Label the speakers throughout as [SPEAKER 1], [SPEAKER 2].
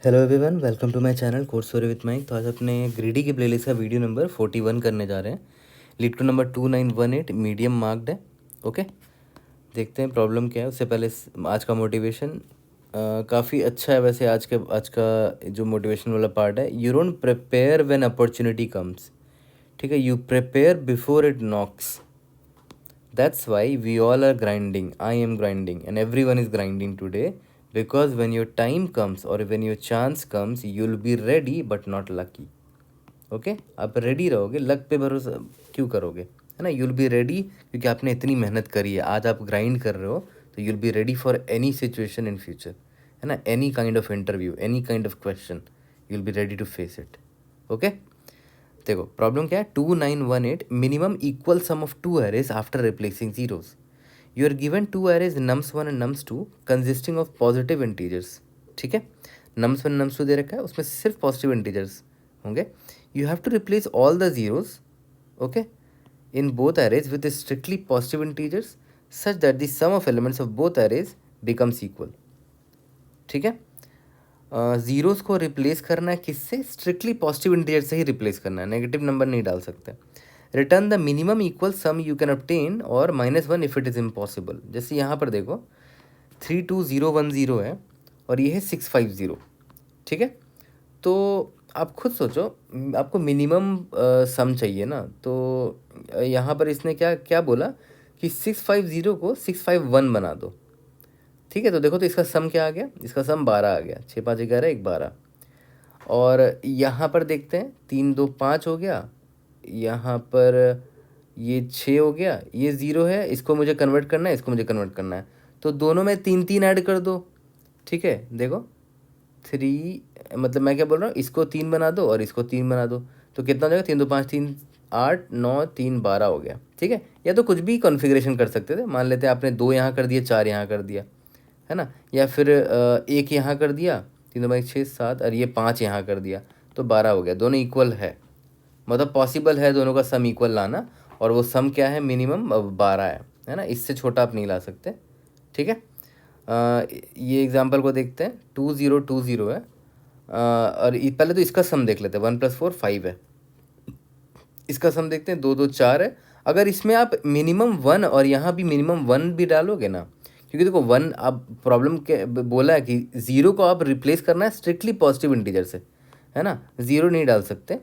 [SPEAKER 1] Hello everyone, welcome to my channel course story with Mike. तो आज अपने greedy की प्लेलिस्ट का वीडियो नंबर 41 करने जा रहे हैं। Lead to number 2918 medium marked है। ओके, देखते हैं प्रॉब्लम क्या है। उससे पहले आज का मोटिवेशन काफ़ी अच्छा है। वैसे आज का जो मोटिवेशन वाला पार्ट है, you don't prepare when opportunity comes. ठीक है, you prepare before it knocks. That's why we all are grinding. I am grinding, and everyone is grinding today because when your time comes or when your chance comes, you'll be ready but not lucky. Okay, आप ready रहोगे, luck पे भरोसा क्यों करोगे, है ना। You'll be ready क्योंकि आपने इतनी मेहनत करी है। आज आप ग्राइंड कर रहे हो तो you'll be ready for any situation in future, है ना। Any kind of interview, any kind of question, you'll be ready to face it. Okay, देखो प्रॉब्लम क्या है। 2918 minimum equal sum of two arrays after replacing zeros. You are given two arrays nums1 and nums2 consisting of positive integers. ठीक है, nums1 nums2 दे रखा है, उसमें सिर्फ पॉजिटिव इंटीजर्स होंगे। You have to replace all the zeros, okay, in both arrays with strictly positive integers such that the sum of elements of both arrays becomes equal. ठीक है, ज़ीरोज़ को replace करना है किससे? स्ट्रिक्टली पॉजिटिव इंटीजर से ही replace करना है, negative number नहीं डाल सकते। Return the minimum equal sum you can obtain और -1 इफ़ इट इज़ इम्पॉसिबल। जैसे यहाँ पर देखो 32010 है और ये है 650। ठीक है, तो आप खुद सोचो, आपको मिनिमम सम चाहिए ना। तो यहाँ पर इसने क्या क्या बोला कि 650 को 651 बना दो। ठीक है, तो देखो तो इसका सम क्या आ गया, इसका सम 12 आ गया। 6 5 11 1 12। और यहाँ पर देखते हैं 3 2 5 हो गया, यहाँ पर ये 6 हो गया, ये 0 है, इसको मुझे कन्वर्ट करना है, इसको मुझे कन्वर्ट करना है। तो दोनों में 3 3 ऐड कर दो। ठीक है, देखो 3, मतलब मैं क्या बोल रहा हूँ, इसको 3 बना दो और इसको 3 बना दो। तो कितना हो जाएगा, 3 2 5 3 8 9 3 12 हो गया। ठीक है, या तो कुछ भी कॉन्फ़िगरेशन कर सकते थे। मान लेते हैं आपने 2 यहाँ कर दिया, 4 यहाँ कर दिया, है ना। या फिर एक यहाँ कर दिया, 3 2 5 6 7, और ये 5 यहाँ कर दिया, तो 12 हो गया। दोनों इक्वल है, मतलब पॉसिबल है दोनों का सम इक्वल लाना। और वो सम क्या है, मिनिमम 12 है ना। इससे छोटा आप नहीं ला सकते। ठीक है, ये एग्जांपल को देखते हैं। 2020 है, और पहले तो इसका सम देख लेते हैं। 1 + 4 5 है। इसका सम देखते हैं, 2 2 4 है। अगर इसमें आप मिनिमम 1 और यहाँ भी मिनिमम 1 भी डालोगे ना, क्योंकि देखो 1 आप प्रॉब्लम के बोला है कि 0 को आप रिप्लेस करना है स्ट्रिक्टली पॉजिटिव इंटीजर से, है ना। 0 नहीं डाल सकते।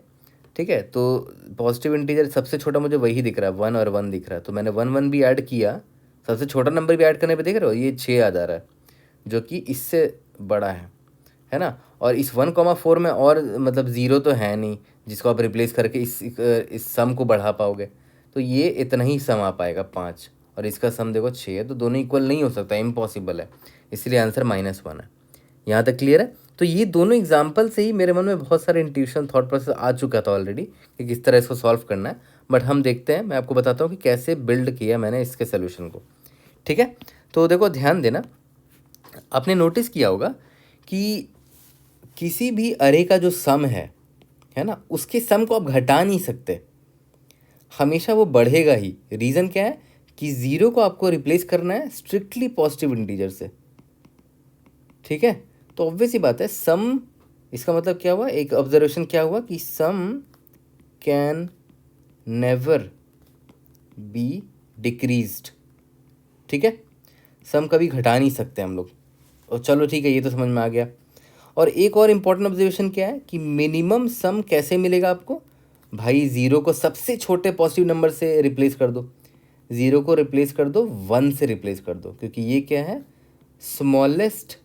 [SPEAKER 1] ठीक है, तो पॉजिटिव इंटीजर सबसे छोटा मुझे वही दिख रहा है, 1 और 1 दिख रहा है। तो मैंने 1 1 भी ऐड किया, सबसे छोटा नंबर भी ऐड करने पे देख रहे हो, ये 6 आ जा रहा है, जो कि इससे बड़ा है ना। और इस 1,4 में और मतलब 0 तो है नहीं जिसको आप रिप्लेस करके इस सम को बढ़ा पाओगे। तो ये इतना ही सम आ पाएगा 5, और इसका सम देखो 6 है। तो दोनों इक्वल नहीं हो सकता, इम्पॉसिबल है। इसलिए आंसर -1 है। यहाँ तक क्लियर है। तो ये दोनों एग्जाम्पल से ही मेरे मन में बहुत सारे इंट्यूशन थॉट प्रोसेस आ चुका था ऑलरेडी कि किस तरह इसको सॉल्व करना है। बट हम देखते हैं, मैं आपको बताता हूँ कि कैसे बिल्ड किया मैंने इसके सोल्यूशन को। ठीक है, तो देखो ध्यान देना, आपने नोटिस किया होगा कि किसी भी अरे का जो सम है ना, उसके सम को आप घटा नहीं सकते, हमेशा वो बढ़ेगा ही। रीज़न क्या है कि 0 को आपको रिप्लेस करना है स्ट्रिक्टली पॉजिटिव इंटीजर से। ठीक है, तो ऑब्वियस ही बात है, सम, इसका मतलब क्या हुआ, एक ऑब्जर्वेशन क्या हुआ कि sum can never be decreased. ठीक है, सम कभी घटा नहीं सकते हम लोग। और चलो ठीक है, ये तो समझ में आ गया। और एक और इम्पॉर्टेंट ऑब्जर्वेशन क्या है कि मिनिमम सम कैसे मिलेगा आपको भाई, 0 को सबसे छोटे पॉजिटिव नंबर से रिप्लेस कर दो, 0 को रिप्लेस कर दो 1 से रिप्लेस कर दो, क्योंकि ये क्या है, स्मॉलेस्ट।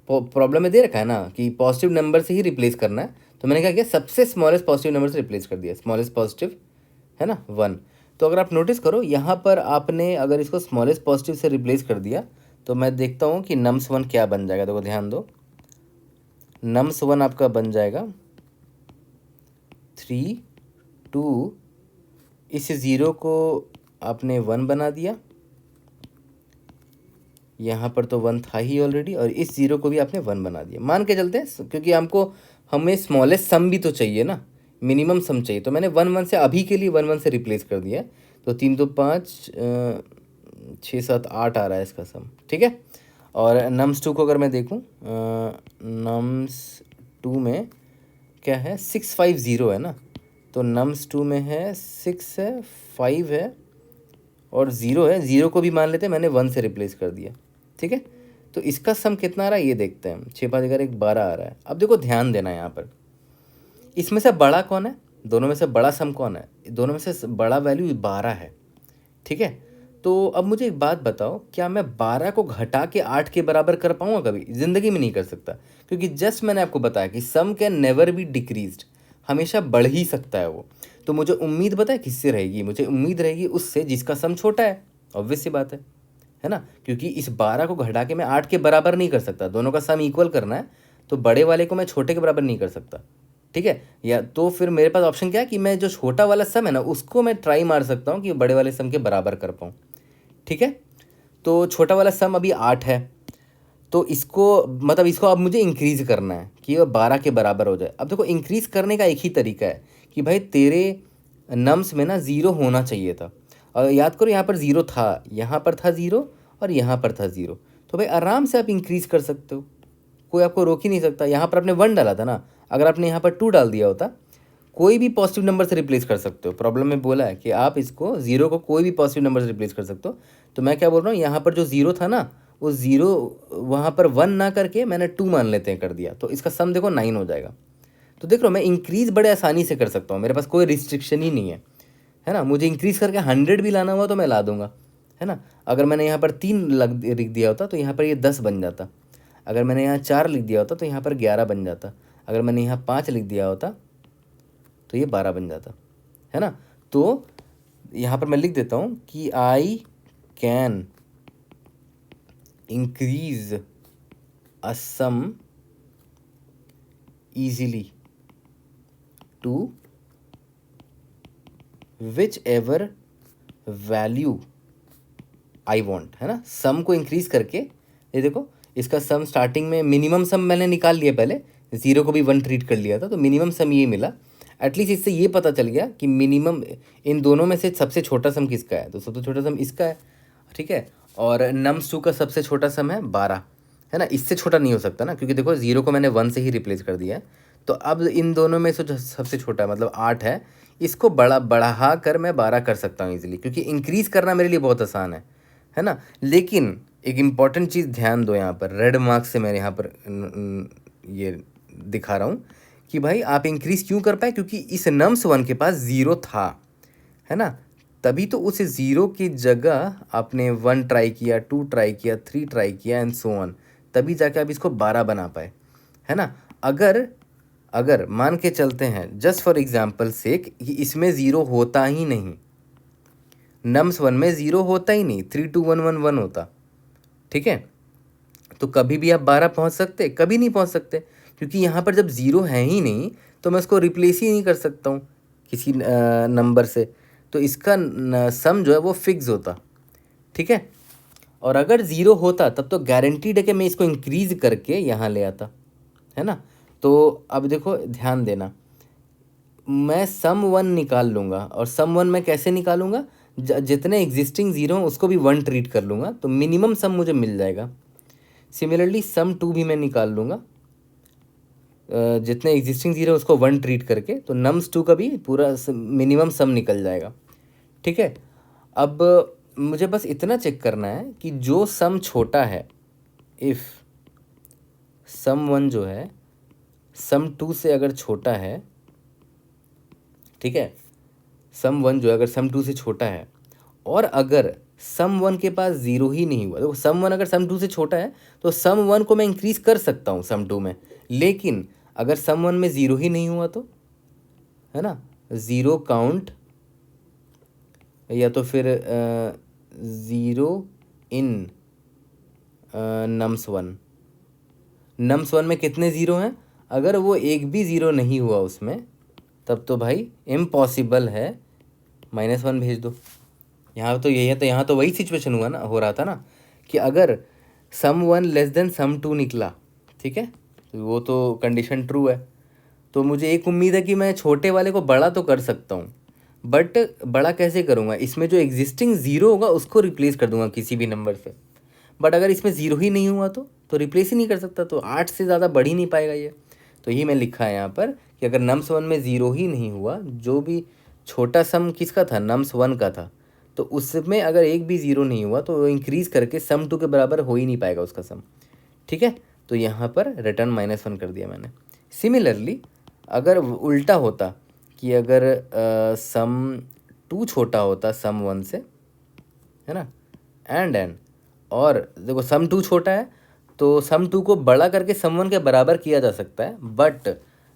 [SPEAKER 1] प्रॉब्लम में दे रखा है ना कि पॉजिटिव नंबर से ही रिप्लेस करना है। तो मैंने क्या किया, सबसे स्मॉलेस्ट पॉजिटिव नंबर से रिप्लेस कर दिया, स्मॉलेस्ट पॉजिटिव, है ना, 1। तो अगर आप नोटिस करो यहाँ पर आपने अगर इसको स्मॉलेस्ट पॉजिटिव से रिप्लेस कर दिया, तो मैं देखता हूँ कि nums1 क्या बन जाएगा। देखो ध्यान दो, nums1 आपका बन जाएगा 3 2, इस 0 को आपने 1 बना दिया, यहाँ पर तो 1 था ही ऑलरेडी, और इस 0 को भी आपने 1 बना दिया। मान के चलते हैं क्योंकि हमें स्मॉलेस्ट सम भी तो चाहिए ना, मिनिमम सम चाहिए। तो मैंने 1 1 से अभी के लिए 1 1 से रिप्लेस कर दिया। तो 3 2 5 6 7 8 आ रहा है इसका सम। ठीक है, और नम्स 2 को अगर मैं देखूँ, नम्स 2 में क्या है, 650 है ना, तो नम्स 2 में है 6 है, 5 है और 0 है। 0 को भी मान लेते हैं, मैंने 1 से रिप्लेस कर दिया, ठीक है। तो इसका सम कितना आ रहा है ये देखते हैं हम। 6 5 11 1 12 आ रहा है। अब देखो ध्यान देना यहाँ पर, इसमें से बड़ा कौन है, दोनों में से बड़ा सम कौन है, दोनों में से बड़ा वैल्यू 12 है, ठीक है। तो अब मुझे एक बात बताओ, क्या मैं 12 को घटा के 8 के बराबर कर पाऊंगा? कभी ज़िंदगी में नहीं कर सकता, क्योंकि जस्ट मैंने आपको बताया कि sum can never be decreased, हमेशा बढ़ ही सकता है वो। तो मुझे उम्मीद पता है किससे रहेगी? मुझे उम्मीद रहेगी उससे जिसका सम छोटा है, ऑब्वियस सी बात है ना। क्योंकि इस 12 को घटा के मैं 8 के बराबर नहीं कर सकता, दोनों का सम इक्वल करना है, तो बड़े वाले को मैं छोटे के बराबर नहीं कर सकता, ठीक है। या तो फिर मेरे पास ऑप्शन क्या है कि मैं जो छोटा वाला सम है ना उसको मैं ट्राई मार सकता हूँ कि बड़े वाले सम के बराबर कर पाऊँ, ठीक है। तो छोटा वाला सम अभी 8 है, तो इसको मतलब इसको अब मुझे इंक्रीज़ करना है कि वह 12 के बराबर हो जाए। अब देखो इंक्रीज़ करने का एक ही तरीका है कि भाई तेरे नम्स में ना 0 होना चाहिए था, और याद करो यहाँ पर 0 था, यहाँ पर था 0 और यहाँ पर था 0, तो भाई आराम से आप इंक्रीज़ कर सकते हो, कोई आपको रोक ही नहीं सकता। यहाँ पर आपने 1 डाला था ना, अगर आपने यहाँ पर 2 डाल दिया होता, कोई भी पॉजिटिव नंबर से रिप्लेस कर सकते हो। प्रॉब्लम में बोला है कि आप इसको 0 को कोई भी पॉजिटिव नंबर से रिप्लेस कर सकते हो। तो मैं क्या बोल रहा हूँ, यहाँ पर जो 0 था ना, वो 0 वहाँ पर 1 ना करके मैंने 2 मान लेते हैं कर दिया, तो इसका सम देखो 9 हो जाएगा। तो देख लो मैं इंक्रीज़ बड़े आसानी से कर सकता हूँ, मेरे पास कोई रिस्ट्रिक्शन ही नहीं है ना। मुझे इंक्रीज़ करके 100 भी लाना हुआ तो मैं ला दूंगा, है ना। अगर मैंने यहाँ पर 3 लिख दिया होता तो यहाँ पर ये 10 बन जाता, अगर मैंने यहाँ 4 लिख दिया होता तो यहाँ पर 11 बन जाता, अगर मैंने यहाँ 5 लिख दिया होता तो ये 12 बन जाता, है ना। तो यहाँ पर मैं लिख देता हूँ कि I can increase a sum easily to whichever value I want, है ना। सम को इंक्रीज करके, ये देखो इसका सम स्टार्टिंग में मिनिमम सम मैंने निकाल लिया, पहले 0 को भी 1 ट्रीट कर लिया था, तो मिनिमम सम ये मिला। एटलीस्ट इससे ये पता चल गया कि मिनिमम इन दोनों में से सबसे छोटा सम किसका है, तो सबसे छोटा सम इसका है, ठीक है। और नम्स 2 का सबसे छोटा सम है 12, है ना। इससे छोटा नहीं हो सकता ना, क्योंकि देखो 0 को मैंने 1 से ही रिप्लेस कर दिया है। तो अब इन दोनों में से जो सबसे छोटा है मतलब 8 है, इसको बढ़ा कर मैं 12 कर सकता हूँ ईजिली, क्योंकि इंक्रीज़ करना मेरे लिए बहुत आसान है ना। लेकिन एक इम्पॉर्टेंट चीज़ ध्यान दो, यहाँ पर रेड मार्क्स से मैं यहाँ पर ये दिखा रहा हूँ कि भाई आप इंक्रीज़ क्यों कर पाए, क्योंकि इस नम्स 1 के पास 0 था, है ना। तभी तो उस 0 की जगह आपने 1 ट्राई किया, 2 ट्राई किया, 3 ट्राई किया एंड सो ऑन, तभी जाके आप इसको 12 बना पाए, है ना। अगर मान के चलते हैं जस्ट फॉर एग्जाम्पल सेक कि इसमें 0 होता ही नहीं, नम्स 1 में 0 होता ही नहीं, 3 2 1 1 1 होता, ठीक है, तो कभी भी आप 12 पहुंच सकते? कभी नहीं पहुंच सकते, क्योंकि यहाँ पर जब 0 है ही नहीं तो मैं उसको रिप्लेस ही नहीं कर सकता हूँ किसी नंबर से, तो इसका सम जो है वो फिक्स होता, ठीक है। और अगर 0 होता तब तो गारंटीड है कि मैं इसको इंक्रीज़ करके यहाँ ले आता, है ना। तो अब देखो ध्यान देना, मैं सम 1 निकाल लूँगा, और सम 1 मैं कैसे निकालूंगा, जितने एग्जिस्टिंग 0 हैं उसको भी 1 ट्रीट कर लूँगा, तो मिनिमम सम मुझे मिल जाएगा। सिमिलरली सम 2 भी मैं निकाल लूँगा, जितने एग्जिस्टिंग 0 उसको 1 ट्रीट करके, तो नम्स 2 का भी पूरा मिनिमम सम निकल जाएगा, ठीक है। अब मुझे बस इतना चेक करना है कि जो सम छोटा है, इफ़ सम 1 जो है सम 2 से अगर छोटा है, ठीक है, सम 1 जो है अगर सम 2 से छोटा है, और अगर सम 1 के पास 0 ही नहीं हुआ, तो सम 1 अगर सम 2 से छोटा है तो सम 1 को मैं इंक्रीज़ कर सकता हूँ सम 2 में, लेकिन अगर सम 1 में 0 ही नहीं हुआ तो, है ना, 0 काउंट, या तो फिर 0 इन नम्स 1। नम्स 1 में कितने 0 हैं, अगर वो एक भी 0 नहीं हुआ उसमें, तब तो भाई इम्पॉसिबल है, -1 भेज दो। यहाँ तो यही है, तो यहाँ तो वही सिचुएशन हुआ ना, हो रहा था ना, कि अगर सम 1 लेस देन सम 2 निकला, ठीक है, तो वो तो कंडीशन ट्रू है, तो मुझे एक उम्मीद है कि मैं छोटे वाले को बड़ा तो कर सकता हूँ, बट बड़ा कैसे करूँगा, इसमें जो एग्जिस्टिंग 0 होगा उसको रिप्लेस कर दूंगा किसी भी नंबर से, बट अगर इसमें ज़ीरो ही नहीं हुआ तो रिप्लेस ही नहीं कर सकता, तो 8 से ज़्यादा बढ़ ही नहीं पाएगा ये। तो यही मैं लिखा है यहाँ पर कि अगर नम्स 1 में ज़ीरो ही नहीं हुआ, जो भी छोटा सम किसका था, नम्स 1 का था, तो उसमें अगर एक भी ज़ीरो नहीं हुआ तो इंक्रीज़ करके सम 2 के बराबर हो ही नहीं पाएगा उसका सम। ठीक है, तो यहाँ पर रिटर्न -1 कर दिया मैंने। सिमिलरली अगर उल्टा होता कि अगर सम 2 छोटा होता सम 1 से, है ना, एंड और देखो सम 2 छोटा है तो सम 2 को बड़ा करके सम 1 के बराबर किया जा सकता है, बट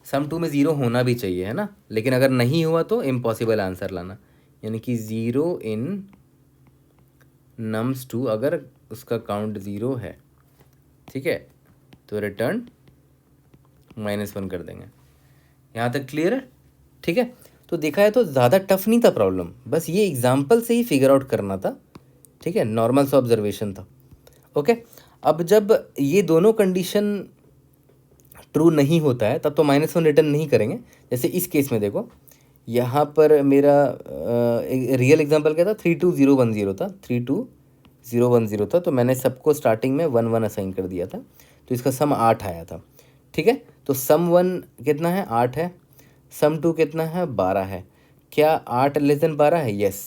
[SPEAKER 1] सम 2 में ज़ीरो होना भी चाहिए, है ना। लेकिन अगर नहीं हुआ तो इम्पॉसिबल आंसर लाना, यानी कि ज़ीरो इन नम्स 2 अगर उसका काउंट ज़ीरो है, ठीक है, तो रिटर्न -1 कर देंगे। यहाँ तक क्लियर है? ठीक है, तो देखा है तो ज़्यादा टफ नहीं था प्रॉब्लम, बस ये एग्जाम्पल से ही फिगर आउट करना था। ठीक है, नॉर्मल सा ऑब्जर्वेशन था। ओके, अब जब ये दोनों कंडीशन ट्रू नहीं होता है तब तो -1 रिटर्न नहीं करेंगे। जैसे इस केस में देखो, यहाँ पर मेरा रियल एग्जांपल क्या था, 32010 था, 32010 था, तो मैंने सबको स्टार्टिंग में 1 1 असाइन कर दिया था, तो इसका सम 8 आया था। ठीक है, तो सम 1 कितना है, 8 है, सम 2 कितना है, 12 है। क्या 8 लेस देन 12 है? यस।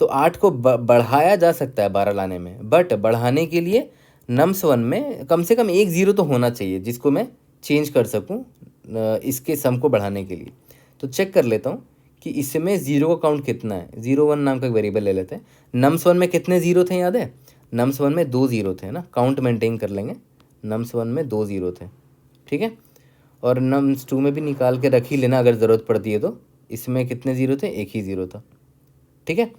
[SPEAKER 1] तो 8 को बढ़ाया जा सकता है 12 लाने में, बट बढ़ाने के लिए नम्स 1 में कम से कम एक ज़ीरो तो होना चाहिए जिसको मैं चेंज कर सकूं इसके सम को बढ़ाने के लिए। तो चेक कर लेता हूँ कि इसमें ज़ीरो का काउंट कितना है। 01 नाम का एक वेरिएबल ले लेते हैं। नम्स 1 में कितने ज़ीरो थे याद है? नम्स 1 में 2 ज़ीरो थे ना, काउंट मेंटेन कर लेंगे। नम्स 1 में 2 ज़ीरो थे, ठीक है, और नम्स 2 में भी निकाल के रख ही लेना अगर ज़रूरत पड़ती है तो। इसमें कितने ज़ीरो थे? एक ही ज़ीरो था, ठीक है।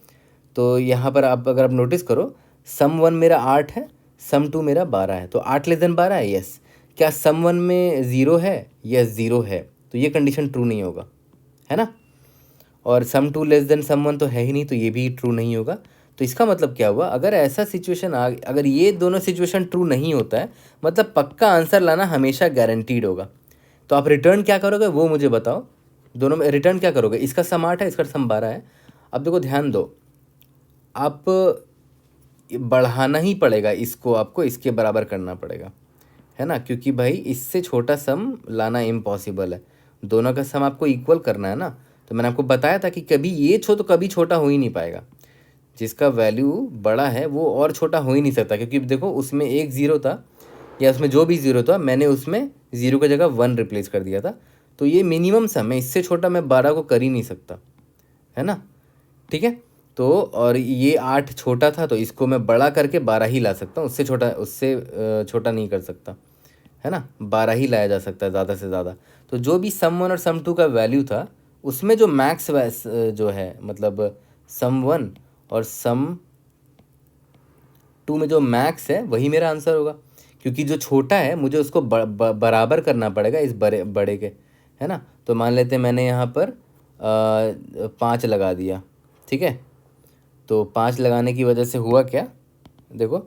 [SPEAKER 1] तो यहाँ पर आप अगर आप नोटिस करो, सम 1 मेरा 8 है, सम 2 मेरा 12 है, तो 8 लेस देन 12 है, यस। क्या सम 1 में ज़ीरो है? यस, ज़ीरो है, तो ये कंडीशन ट्रू नहीं होगा, है ना। और सम 2 लेस देन सम 1 तो है ही नहीं, तो ये भी ट्रू नहीं होगा। तो इसका मतलब क्या हुआ, अगर ऐसा सिचुएशन अगर ये दोनों सिचुएशन ट्रू नहीं होता है, मतलब पक्का आंसर लाना हमेशा गारंटीड होगा। तो आप रिटर्न क्या करोगे वो मुझे बताओ। दोनों में रिटर्न क्या करोगे? इसका सम 8 है, इसका सम 12 है। अब देखो ध्यान दो, आप बढ़ाना ही पड़ेगा इसको, आपको इसके बराबर करना पड़ेगा, है ना, क्योंकि भाई इससे छोटा सम लाना इम्पॉसिबल है। दोनों का सम आपको इक्वल करना है ना। तो मैंने आपको बताया था कि कभी ये तो कभी छोटा हो ही नहीं पाएगा। जिसका वैल्यू बड़ा है वो और छोटा हो ही नहीं सकता, क्योंकि देखो उसमें एक ज़ीरो था, या उसमें जो भी ज़ीरो था मैंने उसमें ज़ीरो की जगह 1 रिप्लेस कर दिया था। तो ये मिनिमम सम है, इससे छोटा मैं 12 को कर ही नहीं सकता, है ना, ठीक है। तो और ये 8 छोटा था, तो इसको मैं बड़ा करके 12 ही ला सकता हूँ, उससे छोटा नहीं कर सकता, है ना। 12 ही लाया जा सकता है ज़्यादा से ज़्यादा। तो जो भी सम 1 और सम 2 का वैल्यू था, उसमें जो मैक्स जो है, मतलब सम 1 और सम 2 में जो मैक्स है वही मेरा आंसर होगा, क्योंकि जो छोटा है मुझे उसको बराबर करना पड़ेगा इस बड़े के, है ना। तो मान लेते हैं मैंने यहाँ पर 5 लगा दिया, ठीक है। तो 5 लगाने की वजह से हुआ क्या, देखो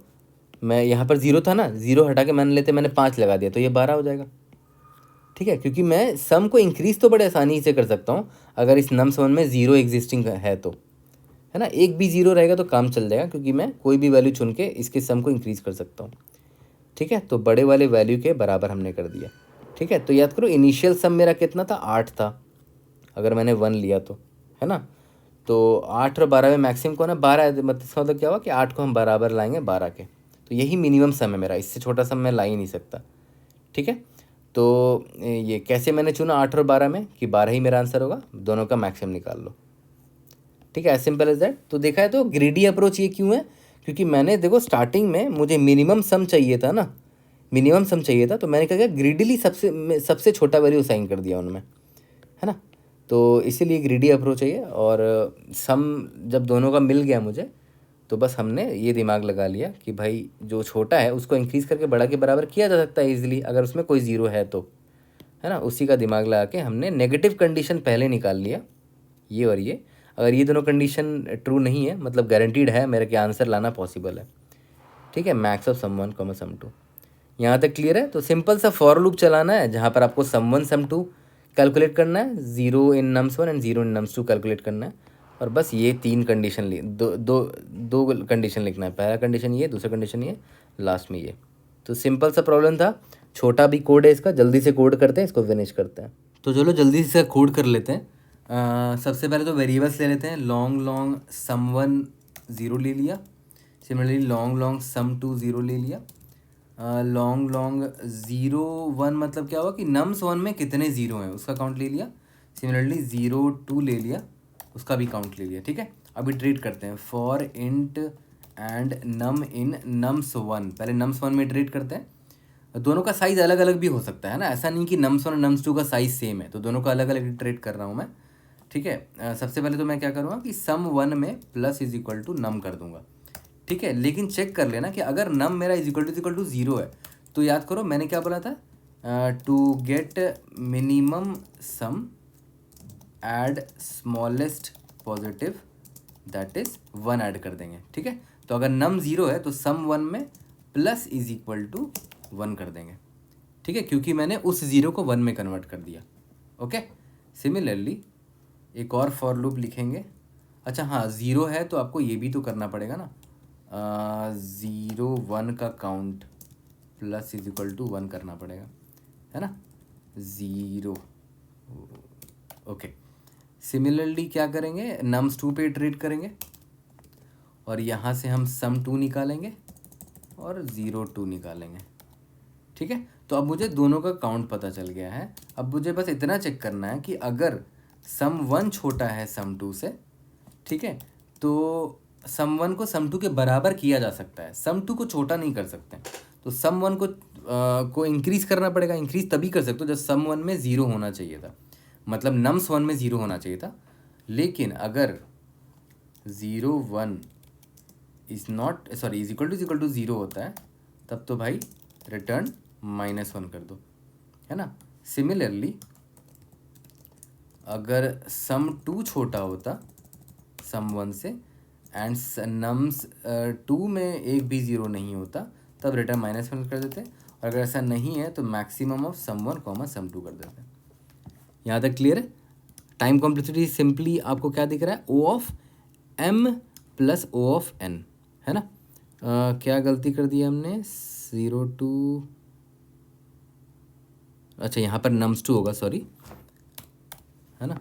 [SPEAKER 1] मैं यहाँ पर ज़ीरो था ना, ज़ीरो हटा के मैंने 5 लगा दिया, तो ये 12 हो जाएगा, ठीक है। क्योंकि मैं सम को इंक्रीज़ तो बड़े आसानी से कर सकता हूँ अगर इस नम्स 1 में ज़ीरो एग्जिस्टिंग है तो, है ना। एक भी ज़ीरो रहेगा तो काम चल जाएगा, क्योंकि मैं कोई भी वैल्यू चुन के इसके सम को इंक्रीज़ कर सकता हूँ, ठीक है। तो बड़े वाले वैल्यू के बराबर हमने कर दिया, ठीक है। तो याद करो इनिशियल सम मेरा कितना था, 8 था, अगर मैंने 1 लिया तो, है ना। तो 8 और 12 में मैक्सिमम कौन है, 12 है, मतलब इसका मतलब क्या हुआ कि 8 को हम बराबर लाएंगे 12 के। तो यही मिनिमम सम है मेरा, इससे छोटा सम मैं ला ही नहीं सकता, ठीक है। तो ये कैसे मैंने चुना 8 और 12 में कि 12 ही मेरा आंसर होगा, दोनों का मैक्सिमम निकाल लो, ठीक है, एज सिंपल एज दैट। तो देखा है तो ग्रीडी अप्रोच ये क्यों है, क्योंकि मैंने देखो स्टार्टिंग में मुझे मिनिमम सम चाहिए था ना, मिनिमम सम चाहिए था, तो मैंने क्या किया, ग्रीडीली सबसे छोटा वैल्यू असाइन कर दिया उनमें, है ना। तो इसीलिए ग्रीडी अप्रोच है ये। और सम जब दोनों का मिल गया मुझे, तो बस हमने ये दिमाग लगा लिया कि भाई जो छोटा है उसको इंक्रीज़ करके बड़ा के बराबर किया जा सकता है ईजिली, अगर उसमें कोई ज़ीरो है तो, है ना। उसी का दिमाग लगा के हमने नेगेटिव कंडीशन पहले निकाल लिया, ये और ये। अगर ये दोनों कंडीशन ट्रू नहीं है, मतलब गारंटीड है मेरे के आंसर लाना पॉसिबल है, ठीक है, मैक्स ऑफ सम 1 कॉमा सम 2। यहाँ तक क्लियर है। तो सिंपल सा फॉर लूप चलाना है, जहाँ पर आपको सम 1 सम 2 कैलकुलेट करना है, 0 in nums 1 and 0 in nums 2 calculate करना है, और बस ये तीन कंडीशन दो कंडीशन लिखना है। पहला कंडीशन ये, दूसरा कंडीशन ये, लास्ट में ये। तो सिंपल सा प्रॉब्लम था, छोटा भी कोड है इसका, जल्दी से कोड करते हैं, इसको फिनिश करते हैं। तो चलो जल्दी से कोड कर लेते हैं। सबसे पहले तो वेरिएबल्स ले लेते हैं। लॉन्ग लॉन्ग सम 1 0 ले लिया, सिमिलरली लॉन्ग लॉन्ग सम 2 0 ले लिया। लॉन्ग लॉन्ग 0 1 मतलब क्या हुआ कि नम्स 1 में कितने ज़ीरो हैं उसका काउंट ले लिया। सिमिलरली 0 2 ले लिया, उसका भी काउंट ले लिया। ठीक है, अभी ट्रीट करते हैं। For int and num in nums 1, पहले नम्स 1 में ट्रीट करते हैं। दोनों का साइज़ अलग अलग भी हो सकता है ना, ऐसा नहीं कि नम्स 1 और नम्स 2 का साइज़ सेम है, तो दोनों का अलग अलग ट्रीट कर रहा हूँ मैं। ठीक है, सबसे पहले तो मैं क्या करूँगा कि सम 1 में प्लस इज इक्वल टू नम कर दूंगा। ठीक है, लेकिन चेक कर लेना कि अगर नम मेरा इज इक्वल टू 0 है, तो याद करो मैंने क्या बोला था, to get minimum sum add smallest positive that is 1 add कर देंगे। ठीक है, तो अगर नम 0 है तो सम 1 में प्लस इज इक्वल टू 1 कर देंगे। ठीक है, क्योंकि मैंने उस 0 को 1 में कन्वर्ट कर दिया। ओके, सिमिलरली एक और फॉर लूप लिखेंगे। अच्छा हाँ, 0 है तो आपको ये भी तो करना पड़ेगा ना, 0 1 का count plus is equal to 1 करना पड़ेगा, है ना, 0। ओके, सिमिलरली क्या करेंगे, नम्स 2 पे ट्रीट करेंगे और यहाँ से हम सम 2 निकालेंगे और 0 2 निकालेंगे। ठीक है, तो अब मुझे दोनों का काउंट पता चल गया है। अब मुझे बस इतना चेक करना है कि अगर सम 1 छोटा है सम 2 से, ठीक है, तो सम 1 को सम 2 के बराबर किया जा सकता है, सम 2 को छोटा नहीं कर सकते। तो सम 1 को इंक्रीज़ करना पड़ेगा। इंक्रीज़ तभी कर सकते हो जब सम 1 में 0 होना चाहिए था, मतलब नम्स 1 में 0 होना चाहिए था। लेकिन अगर 0 1 is not sorry is equal to 0 होता है, तब तो भाई रिटर्न -1 कर दो, है ना। सिमिलरली अगर सम 2 छोटा होता सम 1 से एंड नम्स 2 में एक भी 0 नहीं होता, तब रिटर्न -1 कर देते। और अगर ऐसा नहीं है तो मैक्सिमम ऑफ सम 1 कॉमा सम 2 कर देते। यहाँ तक क्लियर है। टाइम कॉम्प्लेक्सिटी सिंपली आपको क्या दिख रहा है, O of M plus O of N, है ना। क्या गलती कर दी हमने, 0 2, अच्छा यहाँ पर नम्स 2 होगा, सॉरी, है ना।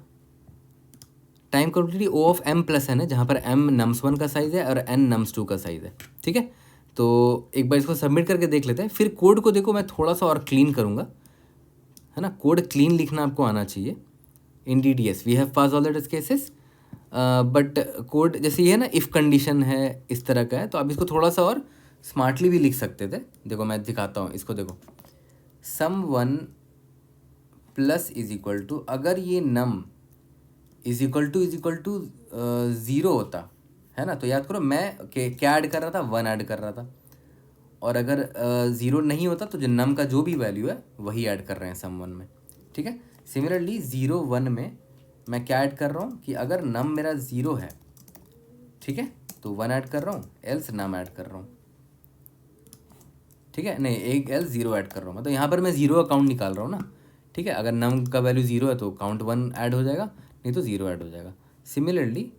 [SPEAKER 1] Time complexity O of M plus N है, जहाँ पर M नम्स 1 का साइज़ है और N नम्स 2 का साइज़ है। ठीक है, तो एक बार इसको सबमिट करके देख लेते हैं। फिर कोड को देखो, मैं थोड़ा सा और क्लीन करूँगा, है ना। कोड क्लीन लिखना आपको आना चाहिए। In DDS we have pass all the test cases, but code जैसे ये है ना, इफ़ कंडीशन है इस तरह का है, तो आप इसको थोड़ा सा और स्मार्टली भी लिख सकते थे। देखो मैं दिखाता हूँ इसको, देखो सम 1 प्लस इज इक्वल टू, अगर ये नम इज इक्वल टू 0 होता है ना, तो याद करो मैं क्या ऐड कर रहा था, 1 ऐड कर रहा था। और अगर 0 नहीं होता तो जो नम का जो भी वैल्यू है वही ऐड कर रहे हैं सम 1 में। ठीक है, सिमिलरली 0 1 में मैं क्या ऐड कर रहा हूँ कि अगर नम मेरा 0 है, ठीक है, तो 1 ऐड कर रहा हूँ, एल्स नम ऐड कर रहा हूँ। ठीक है, नहीं एक एल्स 0 ऐड कर रहा हूँ, मतलब यहाँ पर मैं 0 का काउंट निकाल रहा हूँ ना। ठीक है, अगर नम का वैल्यू 0 है तो काउंट 1 ऐड हो जाएगा, नहीं तो 0 ऐड हो जाएगा। सिमिलरली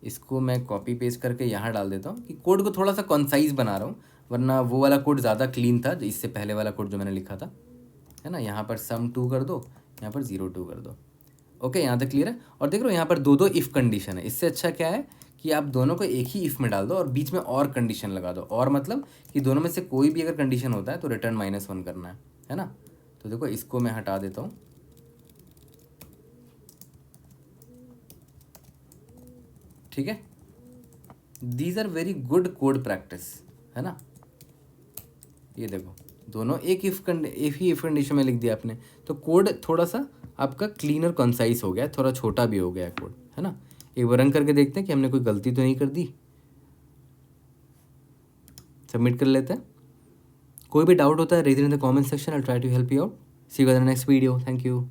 [SPEAKER 1] इसको मैं कॉपी पेस्ट करके यहाँ डाल देता हूँ कि कोड को थोड़ा सा कॉन्साइज बना रहा हूँ, वरना वो वाला कोड ज़्यादा क्लीन था जो इससे पहले वाला कोड जो मैंने लिखा था, है ना। यहाँ पर सम 2 कर दो, यहाँ पर 0 2 कर दो। ओके, यहाँ तक क्लियर है। और देख लो यहाँ पर दो इफ़ कंडीशन है, इससे अच्छा क्या है कि आप दोनों को एक ही इफ़ में डाल दो और बीच में और कंडीशन लगा दो, और मतलब कि दोनों में से कोई भी अगर कंडीशन होता है तो रिटर्न -1 करना है ना। तो देखो इसको मैं हटा देता हूँ। ठीक है, these are very good code practice, है ना। ये देखो दोनों एक ही इफ कंडीशन में लिख दिया आपने, तो कोड थोड़ा सा आपका क्लीन और कंसाइज हो गया, थोड़ा छोटा भी हो गया कोड, है ना। एक बार रन करके देखते हैं कि हमने कोई गलती तो नहीं कर दी। सबमिट कर लेते हैं। कोई भी डाउट होता है raise in the comment section, I try to help you out. See you in the next video, thank you.